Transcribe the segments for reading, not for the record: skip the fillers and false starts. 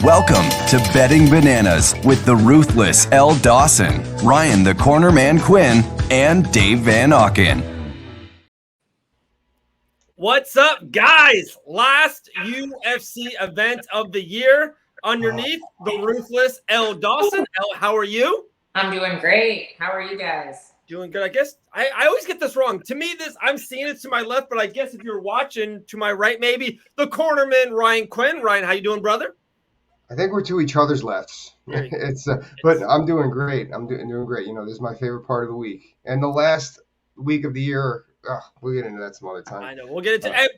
Welcome to Betting Bananas with the ruthless Elle Dawson, Ryan the Corner Man Quinn, and Dave Van Auken. What's up, guys? Last UFC event of the year. Underneath the ruthless Elle Dawson. Elle, how are you? I'm doing great. How are you guys? Doing good. I guess I always get this wrong. To me, I'm seeing it to my left, but I guess if you're watching to my right, maybe the cornerman Ryan Quinn. Ryan, how you doing, brother? I think we're to each other's lefts. But I'm doing great. I'm doing great. You know, this is my favorite part of the week, and the last week of the year. We'll get into that some other time. I know. We'll get into.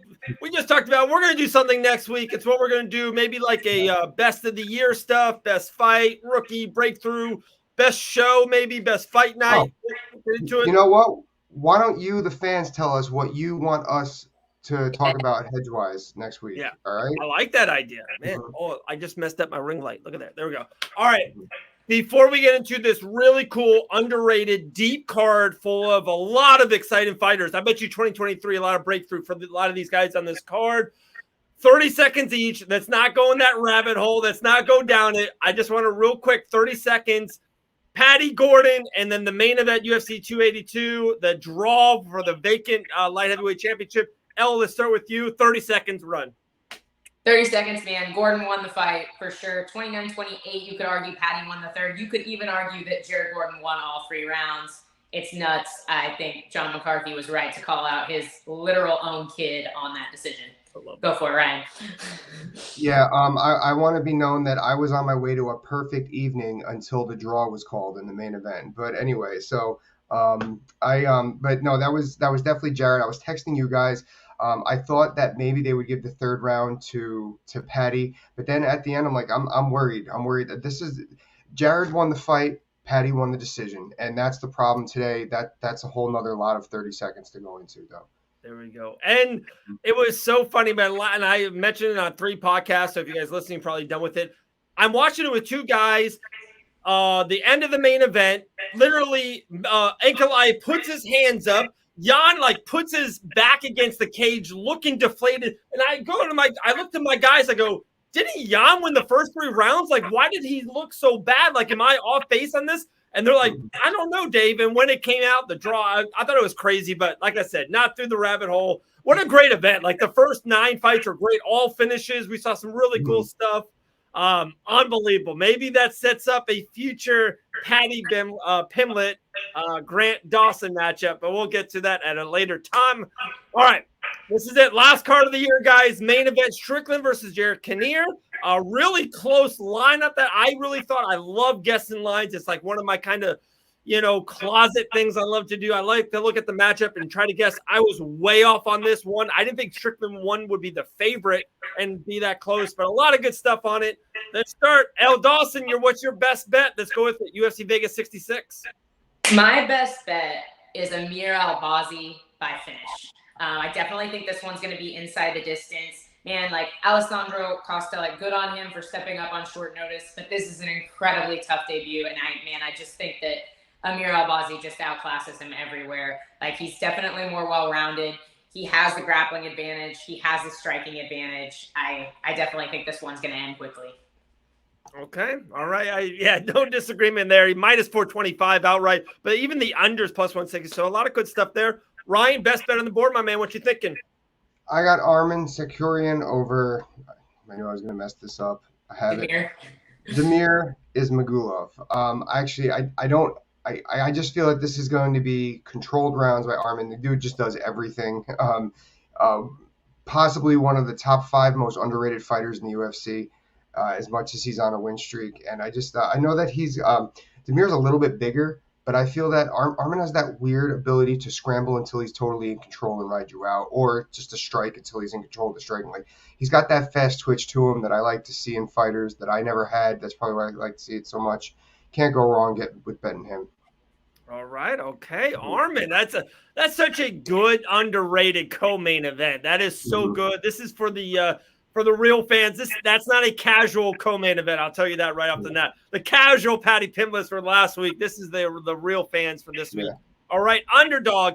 We just talked about we're going to do something next week. It's what we're going to do. Maybe like a best of the year stuff, best fight, rookie, breakthrough, best show, maybe best fight night. Get into it. You know what? Why don't you, the fans, tell us what you want us to talk about hedge-wise next week? Yeah. All right. I like that idea, man. Oh, I just messed up my ring light. Look at that. There we go. All right. Before we get into this really cool, underrated, deep card full of a lot of exciting fighters, I bet you 2023, a lot of breakthrough for a lot of these guys on this card. 30 seconds each. Let's not go in that rabbit hole. Let's not go down it. I just want a real quick 30 seconds. Patty Gordon, and then the main event, UFC 282, the draw for the vacant light heavyweight championship. Elle, let's start with you. 30 seconds, run. 30 seconds, man. Gordon won the fight for sure. 29-28. You could argue Patty won the third. You could even argue that Jared Gordon won all 3 rounds. It's nuts. I think John McCarthy was right to call out his literal own kid on that decision. Go for it, Ryan. Yeah, I want to be known that I was on my way to a perfect evening until the draw was called in the main event. But anyway, so but no, that was definitely Jared. I was texting you guys. I thought that maybe they would give the third round to Patty, but then at the end, I'm like, I'm worried. I'm worried that this is Jared won the fight, Patty won the decision, and that's the problem today. That's a whole nother lot of 30 seconds to go into, though. There we go. And it was so funny, man. And I mentioned it on 3 podcasts. So if you guys listening, probably done with it. I'm watching it with 2 guys. The end of the main event, literally, Ankalaev puts his hands up. Jan puts his back against the cage, looking deflated. And I looked at my guys. I go, didn't Jan win the first 3 rounds? Why did he look so bad? Am I off base on this? And they're like, I don't know, Dave. And when it came out, the draw, I thought it was crazy. But like I said, not through the rabbit hole. What a great event. The first 9 fights were great. All finishes. We saw some really cool stuff. Unbelievable. Maybe that sets up a future Patty Pimlet, Grant Dawson matchup. But we'll get to that at a later time. All right. This is it. Last card of the year, guys. Main event, Strickland versus Cannonier. A really close lineup that I really thought. I love guessing lines. It's one of my kind of, closet things I love to do. I like to look at the matchup and try to guess. I was way off on this one. I didn't think Strickland 1 would be the favorite and be that close, but a lot of good stuff on it. Let's start. Elle Dawson, what's your best bet? Let's go with it. UFC Vegas 66. My best bet is Amir Albazi by finish. I definitely think this one's going to be inside the distance. Man, Alessandro Costa, good on him for stepping up on short notice, but this is an incredibly tough debut, and I just think that Amir Albazi just outclasses him everywhere. He's definitely more well-rounded. He has the grappling advantage. He has the striking advantage. I definitely think this one's going to end quickly. Okay. All right. No disagreement there. He minus 425 outright, but even the unders plus 160. So a lot of good stuff there. Ryan, best bet on the board, my man. What you thinking? I got Arman Sakarian over. I knew I was going to mess this up. I have Demir. it. Demir Ismagulov. Actually, I just feel like this is going to be controlled rounds by Arman. The dude just does everything. Possibly one of the top 5 most underrated fighters in the UFC, as much as he's on a win streak. And I know that he's Demir's a little bit bigger, but I feel that Arman has that weird ability to scramble until he's totally in control and ride you out, or just to strike until he's in control of the striking. He's got that fast twitch to him that I like to see in fighters that I never had. That's probably why I like to see it so much. Can't go wrong with betting him. All right. Okay. Arman, that's such a good underrated co-main event. That is so good. This is for the real fans. That's not a casual co-main event. I'll tell you that right off the net. The casual Patty Pimblets for last week. This is the real fans for this week. All right. Underdog.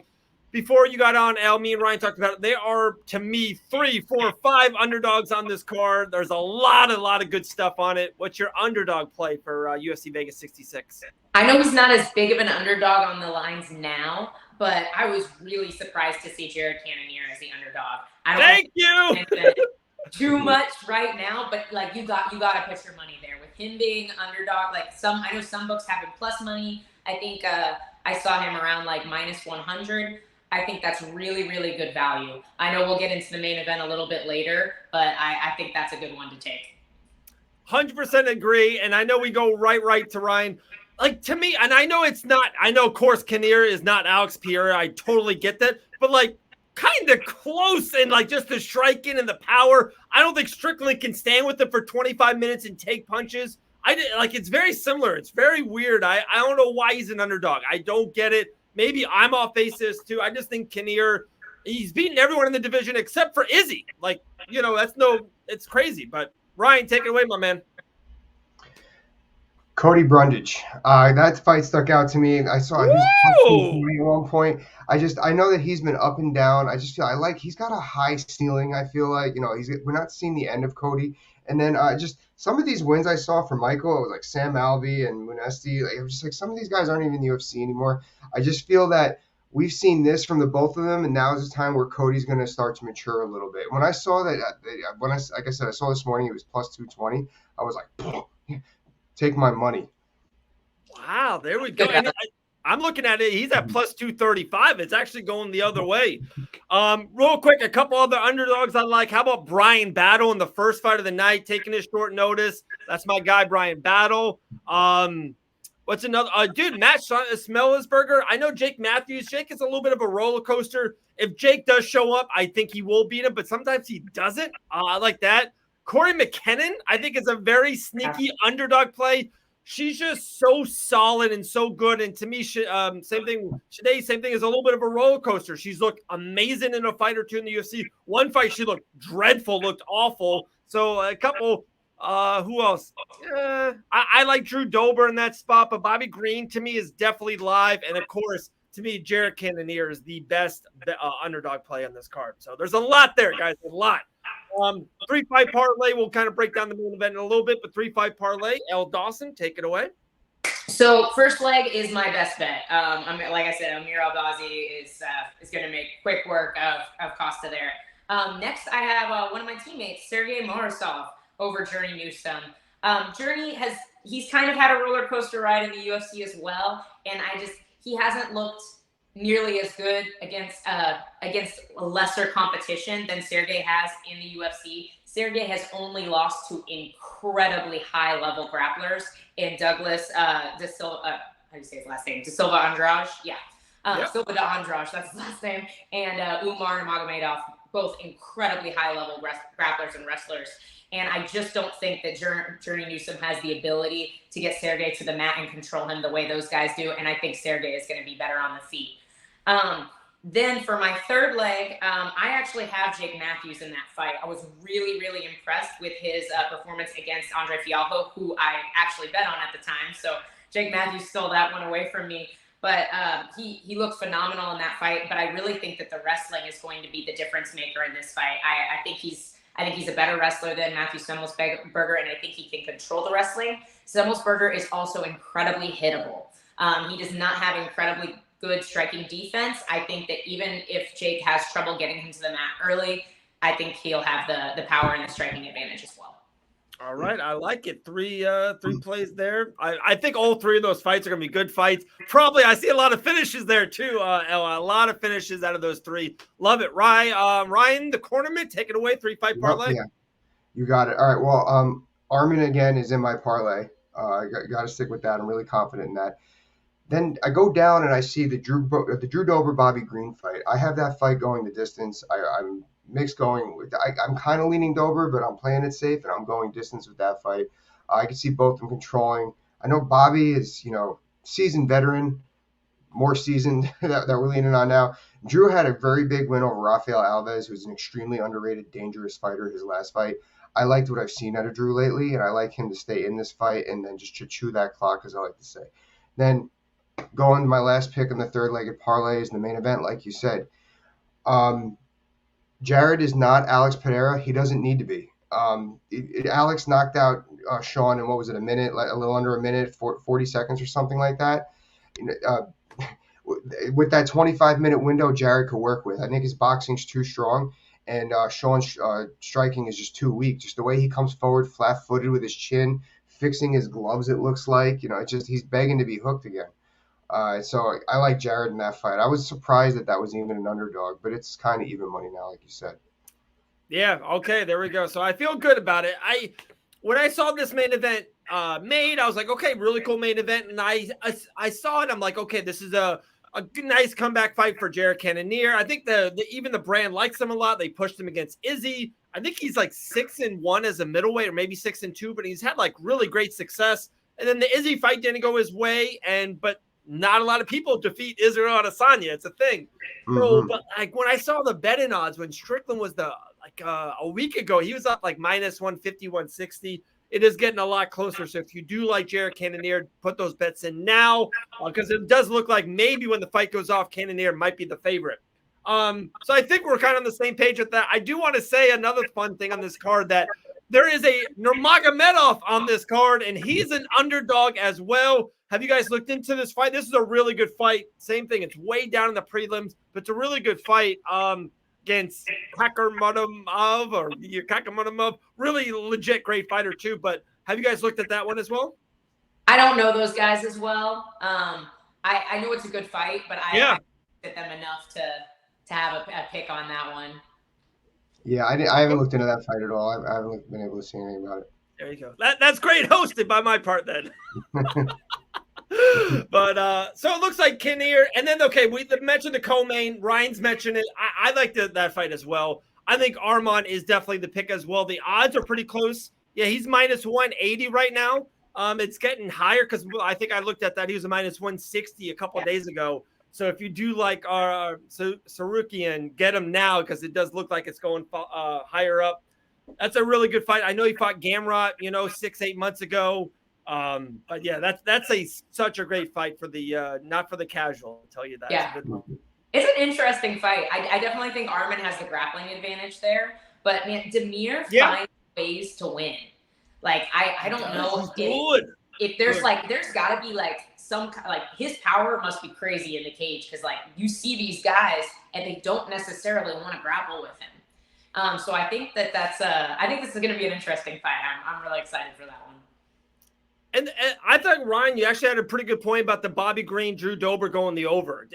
before you got on, Elle, me and Ryan talked about it. There are, to me, 3, 4, 5 underdogs on this card. There's a lot of good stuff on it. What's your underdog play for UFC Vegas 66? I know he's not as big of an underdog on the lines now, but I was really surprised to see Jared Cannonier as the underdog. I don't Thank you. Too much right now, but like you got to put your money there with him being underdog. Like I know some books have him plus money. I think I saw him around like minus 100. I think that's really, really good value. I know we'll get into the main event a little bit later, but I think that's a good one to take. 100% agree. And I know we go right to Ryan. Like, to me, and I know it's not, I know, of course, Cannonier is not Alex Pereira. I totally get that. But, like, kind of close and, like, just the striking and the power. I don't think Strickland can stand with it for 25 minutes and take punches. It's very similar. It's very weird. I don't know why he's an underdog. I don't get it. Maybe I'm off basis too. I just think Cannonier, he's beaten everyone in the division except for Izzy. Like, it's crazy. But Ryan, take it away, my man. Cody Brundage. That fight stuck out to me. I saw his at one point. I know that he's been up and down. I just feel he's got a high ceiling. I feel like, we're not seeing the end of Cody. And then just some of these wins I saw from Michael, it was like Sam Alvey and Munesti. It was just like some of these guys aren't even in the UFC anymore. I just feel that we've seen this from the both of them, and now is the time where Cody's going to start to mature a little bit. When I saw that, like I said, I saw this morning he was plus 220. I was like, take my money. Wow, there we go. And I'm looking at it. He's at plus 235. It's actually going the other way. Real quick, a couple other underdogs I like. How about Brian Battle in the first fight of the night, taking his short notice? That's my guy, Brian Battle. What's another? Dude, Matt Smellisberger. I know Jake Matthews. Jake is a little bit of a roller coaster. If Jake does show up, I think he will beat him, but sometimes he doesn't. I like that. Corey McKinnon, I think, is a very sneaky underdog play. She's just so solid and so good. And to me, same thing. Today, same thing, is a little bit of a roller coaster. She's looked amazing in a fight or two in the UFC. One fight, she looked dreadful, looked awful. So a couple. Who else? I like Drew Dober in that spot, but Bobby Green to me is definitely live. And of course, to me, Jared Cannonier is the best underdog play on this card. So there's a lot there, guys. A lot. 3-fight parlay. We'll kind of break down the main event in a little bit, but 3-fight parlay. Elle Dawson, take it away. So first leg is my best bet. Like I said, Amir Albazi is going to make quick work of Costa there. Next, I have one of my teammates, Sergey Morozov, over Journey Newsome. Journey he's kind of had a roller coaster ride in the UFC as well, and he hasn't looked nearly as good against lesser competition than Sergey has in the UFC. Sergey has only lost to incredibly high-level grapplers in Douglas Da Silva. How do you say his last name? Da Silva Andrade. Yeah. Silva da Andrade, that's his last name. And Umar Nurmagomedov, both incredibly high-level grapplers and wrestlers. And I just don't think that Journey Newsome has the ability to get Sergey to the mat and control him the way those guys do. And I think Sergey is going to be better on the feet. Then for my third leg, I actually have Jake Matthews in that fight. I was really, really impressed with his performance against Andre Fialho, who I actually bet on at the time. So Jake Matthews stole that one away from me. But he looked phenomenal in that fight. But I really think that the wrestling is going to be the difference maker in this fight. I think he's a better wrestler than Matthew Semmelsberger, and I think he can control the wrestling. Semmelsberger is also incredibly hittable. He does not have incredibly good striking defense. I think that even if Jake has trouble getting him to the mat early, I think he'll have the power and the striking advantage as well. All right, I like it. Three plays there. I think all three of those fights are going to be good fights. Probably, I see a lot of finishes there too. A lot of finishes out of those three. Love it, Ryan. The cornerman, take it away. 3-fight parlay. Yeah, you got it. All right. Well, Armin again is in my parlay. I got to stick with that. I'm really confident in that. Then I go down and I see the Drew Dober Bobby Green fight. I have that fight going the distance. I'm mixed going with. I'm kind of leaning Dober, but I'm playing it safe and I'm going distance with that fight. I can see both of them controlling. I know Bobby is, seasoned veteran, more seasoned that we're leaning on now. Drew had a very big win over Rafael Alves, who's an extremely underrated, dangerous fighter. His last fight. I liked what I've seen out of Drew lately, and I like him to stay in this fight and then just chew that clock, as I like to say. Then going to my last pick in the third-legged parlays in the main event, like you said. Jared is not Alex Pereira. He doesn't need to be. Alex knocked out Sean in, what was it, a minute, like a little under a minute, 40 seconds or something like that. With that 25-minute window, Jared could work with. I think his boxing's too strong, and Sean's striking is just too weak. Just the way he comes forward flat-footed with his chin, fixing his gloves, it looks like. It's just he's begging to be hooked again. So I like Jared in that fight. I was surprised that was even an underdog, but it's kind of even money now, like you said. Yeah. Okay. There we go. So I feel good about it. When I saw this main event made, I was like, okay, really cool main event. And I saw it. I'm like, okay, this is a nice comeback fight for Jared Cannonier. I think even the brand likes him a lot. They pushed him against Izzy. I think he's like 6-1 as a middleweight, or maybe 6-2, but he's had like really great success. And then the Izzy fight didn't go his way, but not a lot of people defeat Israel Adesanya. It's a thing. So, but like when I saw the betting odds when Strickland was a week ago, he was up like minus 150, 160. It is getting a lot closer. So if you do like Jared Cannonier, put those bets in now, because it does look like maybe when the fight goes off, Cannonier might be the favorite. So I think we're kind of on the same page with that. I do want to say another fun thing on this card, that there is a Nurmagomedov on this card, and he's an underdog as well. Have you guys looked into this fight? This is a really good fight. Same thing. It's way down in the prelims, but it's a really good fight against Kakaramonov. Really legit great fighter too. But have you guys looked at that one as well? I don't know those guys as well. I know it's a good fight, but I haven't looked at them enough to have a pick on that one. Yeah, I haven't looked into that fight at all. I haven't been able to see anything about it. There you go. That's great hosted by my part then. But so it looks like Cannonier, and then we mentioned the co-main. Ryan's mentioned it. I like that fight as well. I think Arman is definitely the pick as well. The odds are pretty close. Yeah, he's minus 180 right now. It's getting higher because I think I looked at that. He was a minus 160 a couple of days ago. So if you do like Sarukian, get him now because it does look like it's going higher up. That's a really good fight. I know he fought Gamrot, 6-8 months ago. But yeah, that's such a great fight for the not for the casual. I'll tell you that. Yeah. It's an interesting fight. I definitely think Arman has the grappling advantage there, but man, Demir finds ways to win. Like I don't know if there's there's got to be some his power must be crazy in the cage because you see these guys and they don't necessarily want to grapple with him. So I think I think this is going to be an interesting fight. I'm really excited for that one. And I thought, Ryan, you actually had a pretty good point about the Bobby Green, Drew Dober going the over.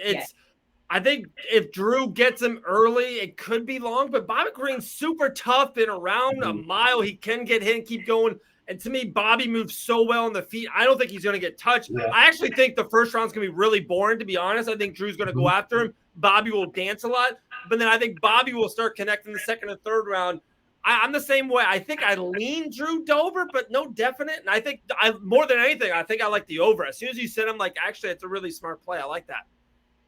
I think if Drew gets him early, it could be long, but Bobby Green's super tough in around a mile. He can get hit and keep going. And to me, Bobby moves so well on the feet. I don't think he's going to get touched. Yeah. I actually think the first round's going to be really boring, to be honest. I think Drew's going to go after him. Bobby will dance a lot. But then I think Bobby will start connecting the second and third round. I'm the same way. I think I lean Drew Dober, but no definite. And I think more than anything, I think I like the over. As soon as you said, I'm like, actually, it's a really smart play. I like that.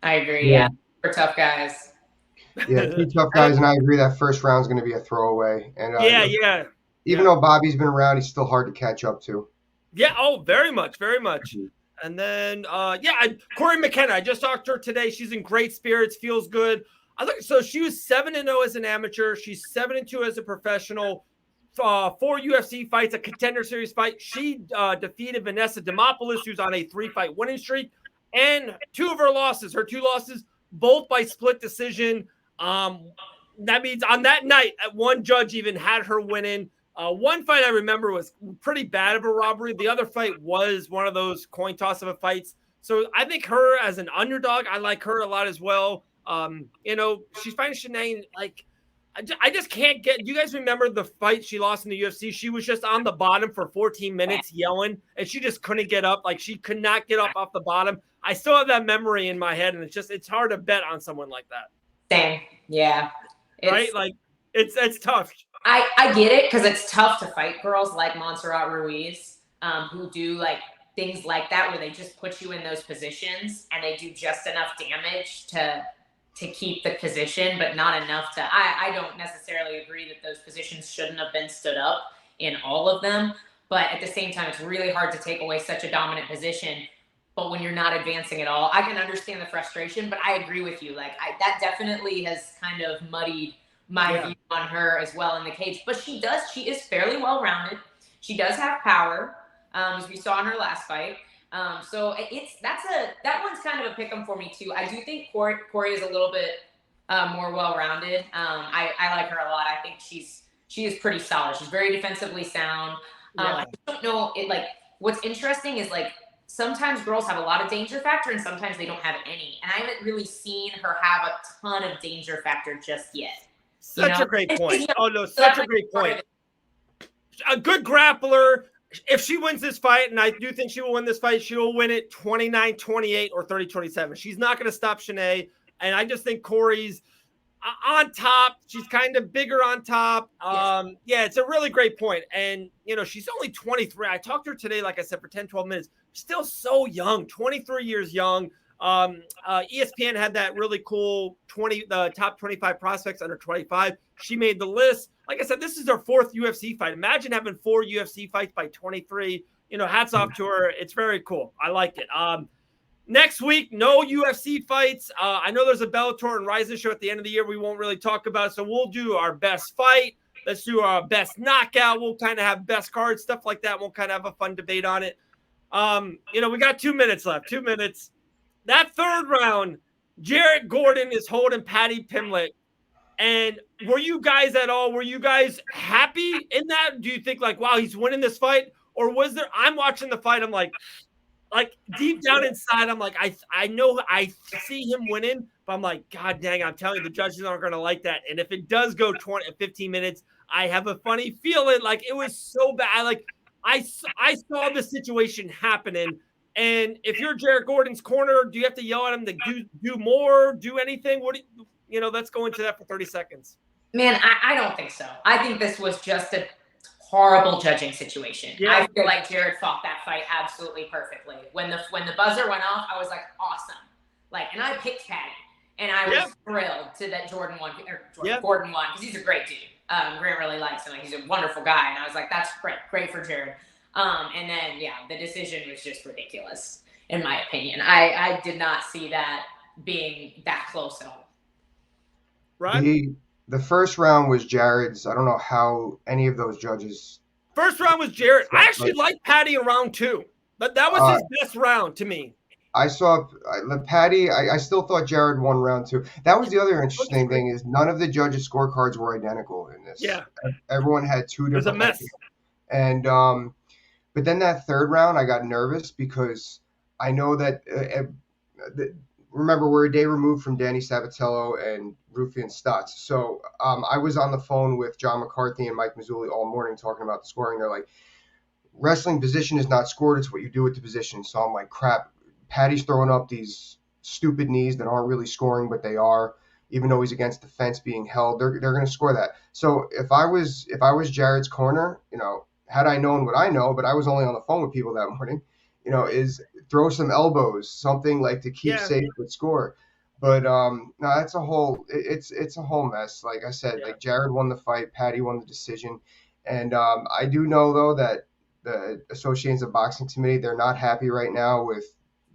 I agree. Yeah. For tough guys. Yeah, 2 tough guys, and I agree that first round's going to be a throwaway. And even though Bobby's been around, he's still hard to catch up to. Yeah. Oh, very much, very much. And then, Corey McKenna. I just talked to her today. She's in great spirits. Feels good. So she was 7-0 as an amateur. She's 7-2 as a professional. 4 UFC fights, a Contender Series fight. She defeated Vanessa Demopoulos, who's on a 3-fight winning streak. And 2 of her losses, both by split decision. That means on that night, one judge even had her winning. One fight I remember was pretty bad of a robbery. The other fight was one of those coin toss of a fights. So I think her as an underdog, I like her a lot as well. She's fighting Shanae. I just can't get. You guys remember the fight she lost in the UFC? She was just on the bottom for 14 minutes yelling, and she just couldn't get up. She could not get up off the bottom. I still have that memory in my head, and it's hard to bet on someone like that. Same, yeah. Right? It's tough. I get it because it's tough to fight girls like Montserrat Ruiz, who do things like that where they just put you in those positions and they do just enough damage to keep the position, but not enough to. I don't necessarily agree that those positions shouldn't have been stood up in all of them, but at the same time, it's really hard to take away such a dominant position. but when you're not advancing at all, I can understand the frustration, but I agree with you. Like that definitely has kind of muddied my view on her as well in the cage. But she is fairly well-rounded. She does have power, as we saw in her last fight. So that one's kind of a pick 'em for me too. I do think Corey is a little bit more well-rounded. I like her a lot. I think she is pretty solid. She's very defensively sound. I don't know what's interesting is sometimes girls have a lot of danger factor and sometimes they don't have any. And I haven't really seen her have a ton of danger factor just yet. Such a great point. Oh no, such a great point. A good grappler. If she wins this fight, and I do think she will win this fight, she will win it 29-28 or 30-27. She's not going to stop Shanae. And I just think Corey's on top. She's kind of bigger on top. Yeah, it's a really great point. And, she's only 23. I talked to her today, like I said, for 10, 12 minutes. Still so young, 23 years young. ESPN had that really cool the top 25 prospects under 25. She made the list. Like I said, this is her 4th UFC fight. Imagine having 4 UFC fights by 23. Hats off to her. It's very cool. I like it. Next week, no UFC fights. I know there's a Bellator and Ryzen show at the end of the year we won't really talk about. So we'll do our best fight. Let's do our best knockout. We'll kind of have best cards, stuff like that. We'll kind of have a fun debate on it. We got 2 minutes left. 2 minutes. That third round, Jarrett Gordon is holding Paddy Pimblett. And were you guys happy in that? Do you think wow, he's winning this fight? Or was there, I'm watching the fight, I'm like deep down inside, I'm like, I know I see him winning, but I'm like, God dang, I'm telling you, the judges aren't going to like that. And if it does go 15 minutes, I have a funny feeling it was so bad. I saw the situation happening. And if you're Jarrett Gordon's corner, do you have to yell at him to do more, do anything? Let's go into that for 30 seconds. Man, I don't think so. I think this was just a horrible judging situation. Yeah. I feel like Jarrett fought that fight absolutely perfectly. When the buzzer went off, I was like, awesome. And I picked Paddy, and I was thrilled that Gordon won because he's a great dude. Grant really likes him. He's a wonderful guy, and I was like, that's great for Jarrett. And then the decision was just ridiculous in my opinion. I did not see that being that close at all. Right. The first round was Jarrett's. I don't know how any of those judges. First round was Jarrett. I actually liked Paddy in round 2, but that was his best round to me. I saw Paddy. I still thought Jarrett won round 2. That was the other interesting thing is none of the judges' scorecards were identical in this. Yeah. Everyone had 2 different. It was a mess. And but then that third round, I got nervous because I know that. Remember, we're a day removed from Danny Sabatello and Rufian Stutz. So I was on the phone with John McCarthy and Mike Mazzulli all morning talking about the scoring. They're like, wrestling position is not scored. It's what you do with the position. So I'm like, crap, Paddy's throwing up these stupid knees that aren't really scoring, but they are, even though he's against the fence being held. They're going to score that. So if I was Jarrett's corner, had I known what I know, but I was only on the phone with people that morning, is throw some elbows, something to keep safe with score. But no, it's a whole mess. Like I said, Jarrett won the fight, Paddy won the decision. And I do know though that the Associations of Boxing Committee, they're not happy right now with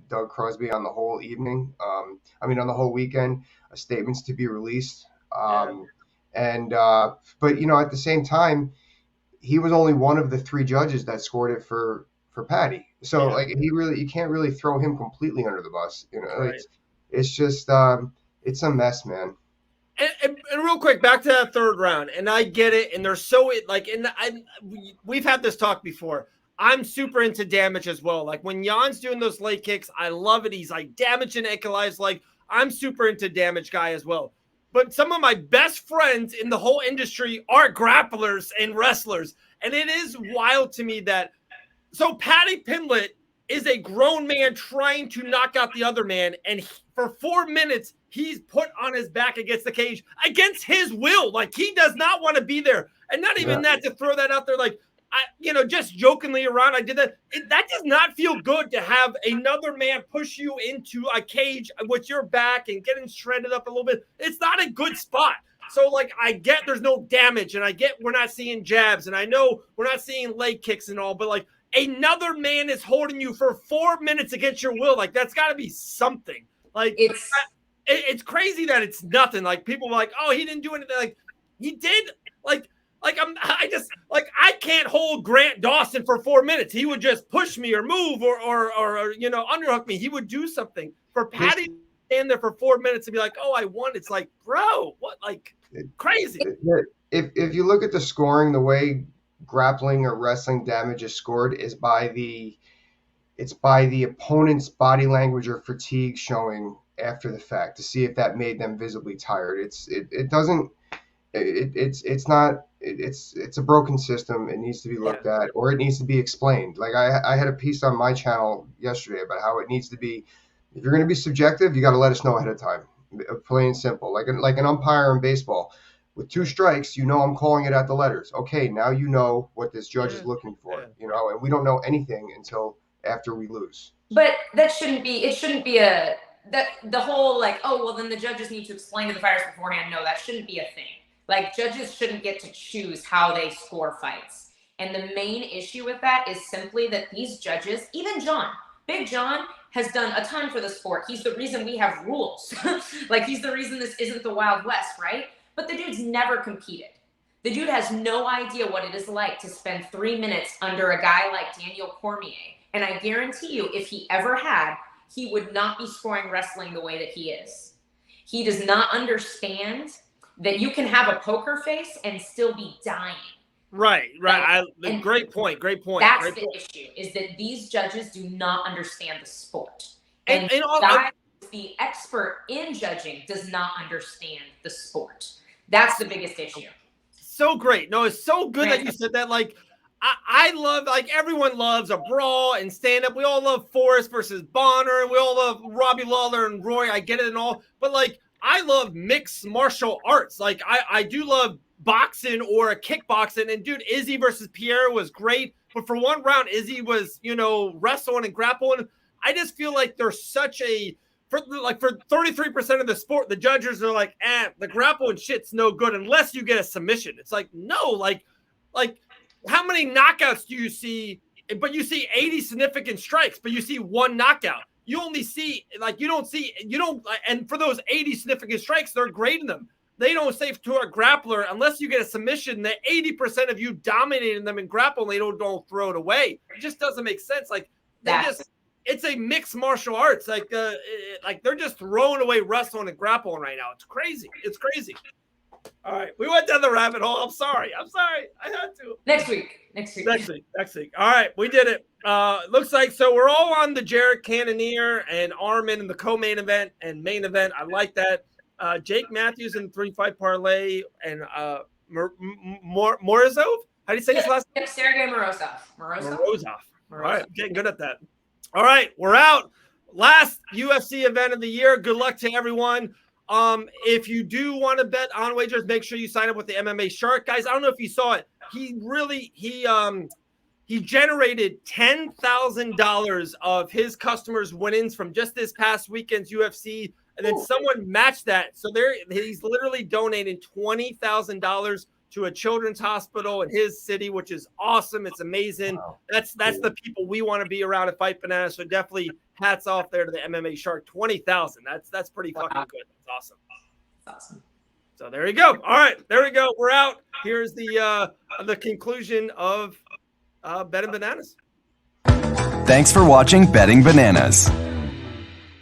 Doug Crosby on the whole evening. On the whole weekend, statements to be released. But at the same time, he was only one of the 3 judges that scored it for Paddy. So you can't really throw him completely under the bus. Right. It's just it's a mess, man. And real quick, back to that third round, and I get it. And there's we've had this talk before. I'm super into damage as well. When Jan's doing those leg kicks, I love it. He's damage and equalize. I'm super into damage guy as well. But some of my best friends in the whole industry are grapplers and wrestlers, and it is wild to me that. So Paddy Pimblett is a grown man trying to knock out the other man, and for 4 minutes he's put on his back against the cage against his will. He does not want to be there, and not even that, to throw that out there. Just jokingly around, I did that. That does not feel good to have another man push you into a cage with your back and getting shredded up a little bit. It's not a good spot. So, I get there's no damage, and I get we're not seeing jabs, and I know we're not seeing leg kicks and all, but, another man is holding you for 4 minutes against your will. Like, that's got to be something. Like, it's crazy that it's nothing. Like, people were like, oh, he didn't do anything. Like, he did. I can't hold Grant Dawson for 4 minutes. He would just push me or move or underhook me. He would do something. For Patty to stand there for 4 minutes and be like, oh, I won. It's like, bro, what? Like, crazy. If you look at the scoring, the way grappling or wrestling damage is scored is by the opponent's body language or fatigue showing after the fact to see if that made them visibly tired. It's a broken system. It needs to be looked at, or it needs to be explained. Like I had a piece on my channel yesterday about how it needs to be. If you're going to be subjective, you got to let us know ahead of time. Plain and simple. Like an umpire in baseball. With 2 strikes, I'm calling it at the letters. Okay, now you know what this judge is looking for, and we don't know anything until after we lose. But that shouldn't be, the whole like, oh, well, then the judges need to explain to the fighters beforehand. No, that shouldn't be a thing. Like, judges shouldn't get to choose how they score fights. And the main issue with that is simply that these judges, even Big John has done a ton for the sport. He's the reason we have rules. Like, he's the reason this isn't the Wild West, right? But the dude's never competed. The dude has no idea what it is like to spend 3 minutes under a guy like Daniel Cormier. And I guarantee you, if he ever had, he would not be scoring wrestling the way that he is. He does not understand that you can have a poker face and still be dying. Right. Great point. That's the issue, is that these judges do not understand the sport. And the expert in judging does not understand the sport. That's the biggest issue. So great. No, it's so good that you said that. Like, I love, like, everyone loves a brawl and stand-up. We all love Forrest versus Bonner, and we all love Robbie Lawler and Roy. I get it and all. But, like, I love mixed martial arts. Like, I do love boxing or a kickboxing. And, dude, Izzy versus Pierre was great. But for one round, Izzy was, wrestling and grappling. I just feel like there's such a... For 33% of the sport, the judges are like, the grappling shit's no good unless you get a submission. It's like, no, like how many knockouts do you see? But you see 80 significant strikes, but you see 1 knockout. You only see, and for those 80 significant strikes, they're grading them. They don't say to a grappler, unless you get a submission, that 80% of you dominating them in grappling, they don't throw it away. It just doesn't make sense. Like, it's a mixed martial arts. Like they're just throwing away wrestling and grappling right now. It's crazy. All right, we went down the rabbit hole. I'm sorry. I had to. Next week. All right, we did it. Looks like so we're all on the Jarrett Cannonier and Armin in the co-main event and main event. I like that. Jake Matthews in 3 Fight Parlay and Morozov. How do you say his last name? Sergey Morozov. All right, I'm getting good at that. All right, we're out. Last UFC event of the year. Good luck to everyone. If you do want to bet on wagers, make sure you sign up with the MMA Shark. Guys, I don't know if you saw it. He generated $10,000 of his customers' winnings from just this past weekend's UFC, and then someone matched that. So he's literally donating $20,000 to a children's hospital in his city, which is awesome. It's amazing. Wow. That's the people we want to be around at Fight Bananas. So definitely hats off there to the MMA Shark. 20,000. That's pretty fucking good. That's awesome. So there you go. All right, there we go. We're out. Here's the conclusion of Betting Bananas. Thanks for watching Betting Bananas.